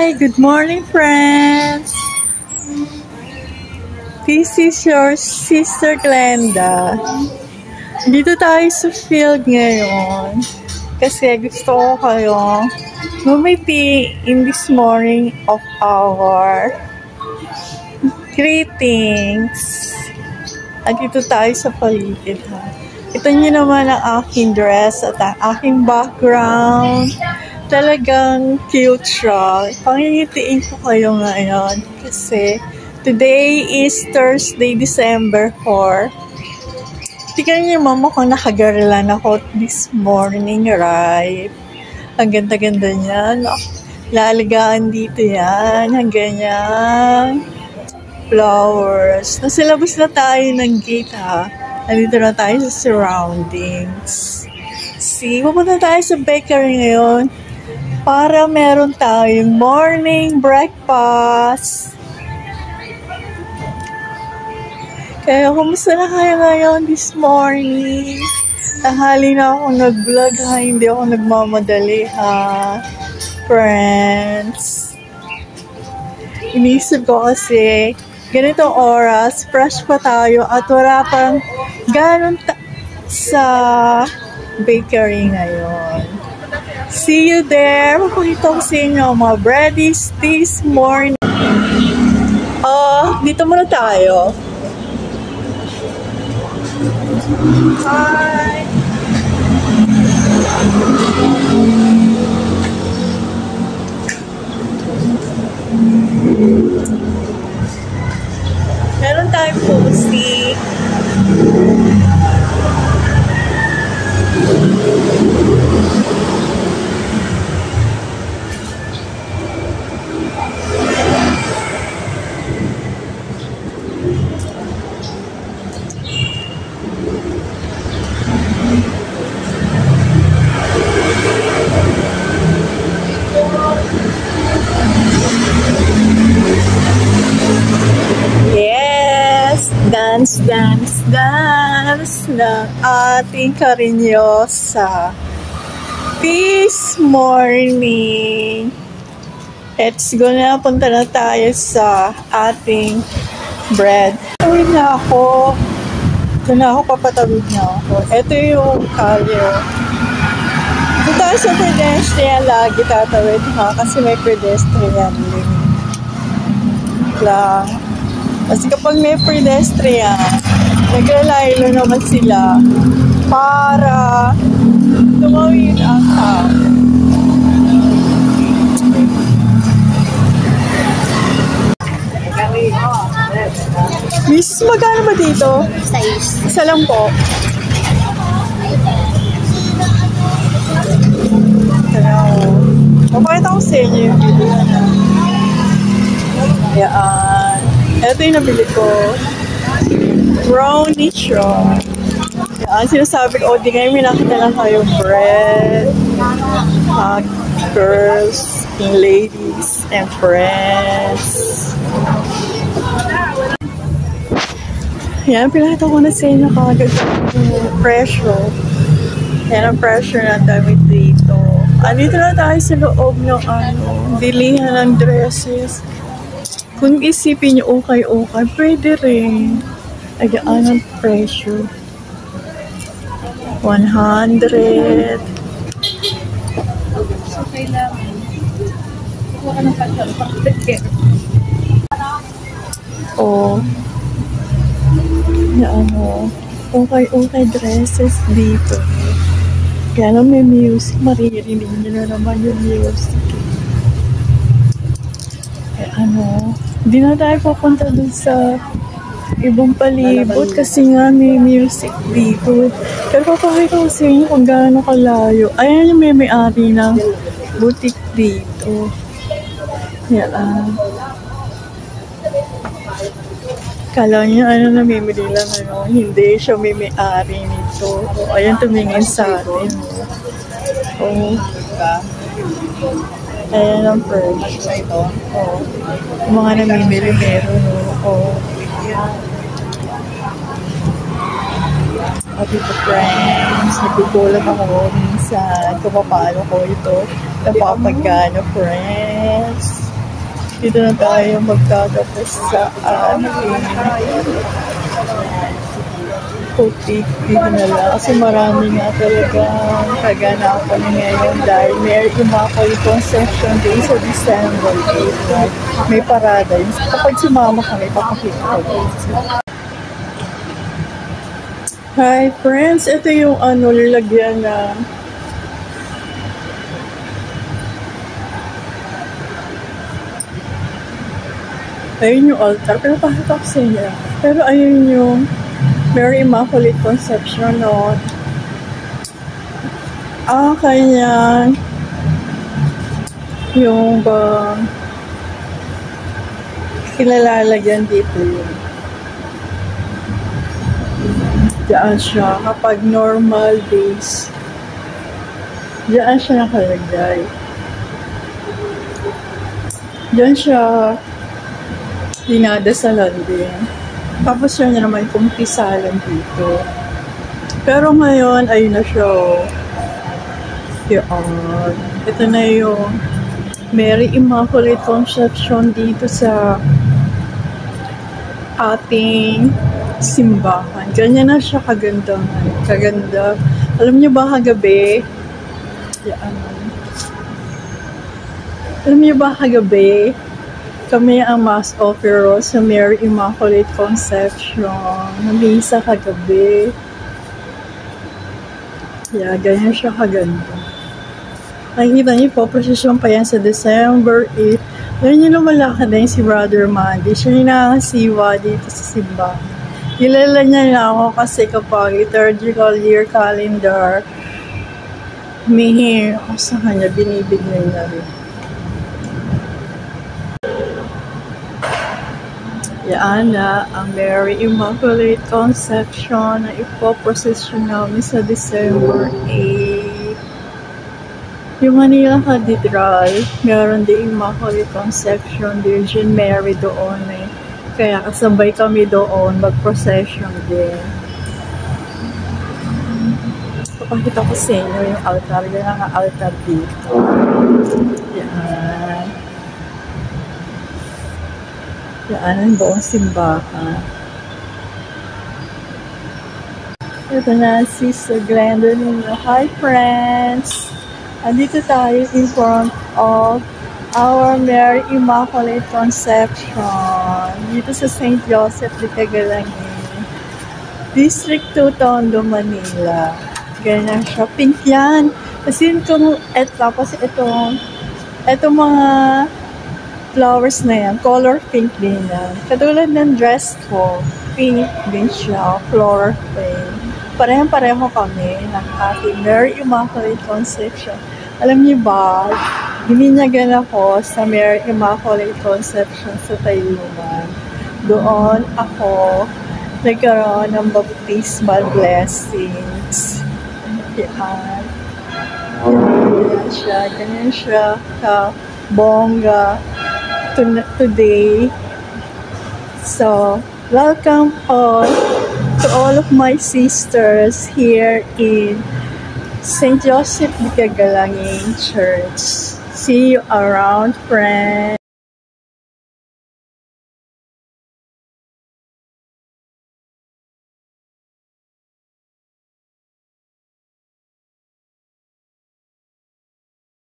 Hi, good morning, friends. This is your sister Glenda. Dito tayo sa field ngayon kasi gusto ko kayong ngumiti in this morning of our greetings. At dito tayo sa paligid, ha. Ito nyo naman ang aking dress at ang aking background. Talagang cute siya. Pangingitiin ko kayo ngayon kasi today is Thursday, December 4. Tignan niyo mama kung nakagarilan ako this morning, right? Ang ganda-ganda niyan. Lalagaan dito yan. Ang ganyan. Flowers. Nasa labas na tayo ng gate, ha. Nandito na tayo sa surroundings. See, pupunta tayo sa bakery ngayon para meron tayong morning breakfast. Kaya, kumusta na kayo ngayon this morning? Tanghali na ako nag-vlog, ha? Hindi ako nagmamadali, ha? Friends. Inisip ko kasi, ganitong oras, fresh pa tayo at wala pang ganun sa bakery ngayon. See you there. Mapakita ko sa inyo mga breadies this morning. Dito muna tayo. Hi! Meron tayong pusi. Dance, dance, dance ng ating Karinyosa this morning. Let's go na. Punta na tayo sa ating bread. Tawid na ako. Ito na ako, papatawid na ako. Ito yung kalyo. Ito tayo sa pedestrian. Lagi tatawid, ha? Kasi may pedestrian limit lang. Kasi kapag may pedestrian, naglalaylo naman sila para tumawid ang tao. Miss, magkano ba dito? 6. Isa lang po. Papakita ko sa inyo yung video na. Yan. Ito yung nabili ko. Brownie siya. Yan, sinasabi ko, di ngayon may nakita lang kayong bread, girls, ladies, and friends. Yan, pinakita ko na sa inyo kagad yung presyo. Yan ang presyo na damit dito. Andito na tayo sa loob ng bilihan ng dresses. Kung isipin nyo okay, pwede rin. Agaan ang presyo. 100. So, kailangan. Kuha ka ng pagkakit. Okay dresses dito. Kaya lang may music. Maririnig nyo na naman yung music. Hindi na tayo pupunta dun sa ibang palibot kasi nga may music dito. Pero papakita ko sa inyo kung gaano kalayo. Ayan yung may-ari ng boutique dito. Yan. Kala niya namimili lang Hindi siya may-ari nito. Ayan, tumingin sa atin. Ayan ang first. Yung mga namimili meron. Dito, friends, nagkukulang ako minsan kung paano ko ito napapagana, friends. Dito na tayo magtatapos sa putik. Dito na lang. Kasi marami nga talagang kaganapan ngayon dahil may Immaculate Conception Day sa December 8. May parada yun. Kapag sumama kami, papakita ko. Hi friends! Ito yung lalagyan na ayun yung altar, pero pakita ko sa inyo. Pero ayun yung Mary Immaculate Conception, no? Kanyang yung kinalalagyan dito yun. Diyan siya kapag normal days. Diyan siya nakalagay. Diyan siya dinadasalan din. Tapos yun na naman kumpisalan dito. Pero ngayon, ayun na siya. Yan. Ito na yung Mary Immaculate Conception dito sa ating simbahan. Ganyan na siya kaganda. Kaganda. Alam niyo ba kagabi? Yan. Alam niyo ba kagabi? Kami ang mass offerer sa Mary Immaculate Conception. Namisa kagabi. Yeah, ganyan siya kaganda. Nakikita niyo po, prosesyon pa yan sa December 8. Yan yung lumalakad na si Brother Mandy. Siya yung nakasiwa dito sa simbahan. Kilala niya na ako kasi kapag liturgical year calendar, humihingi ako sa kanya, binibigay na rin. Yan na ang Mary Immaculate Conception na ipoprosesyon namin sa December 8. Yung Manila Cathedral, meron din Immaculate Conception, Virgin Mary doon eh. Kaya kasabay kami doon, mag-procession din. Papakita ko sa inyo yung altar. Yan ang altar dito. Yan. Yan ang buong simbahan. Ito na si Sister Glenda ninyo. Hi friends! Andito tayo in front of our Mary Immaculate Conception. Dito sa St. Joseph de Cagalangin. District 2, Tondo, Manila. Ganyan siya. Pink yan. Kasi tapos itong mga flowers na yan, color pink din yan. Katulad ng dress ko, pink din siya, floral pink. Pareho kami ng ating Mary Immaculate Conception. Alam niyo ba, bininyagan ako sa Mary Immaculate Conception sa Tayuman. Doon ako nagkaroon ng baptismal blessings. Yan. Ganyan siya ka-bongga today. So, welcome all to all of my sisters here in St. Joseph de Cagalangin Church. See you around, friends.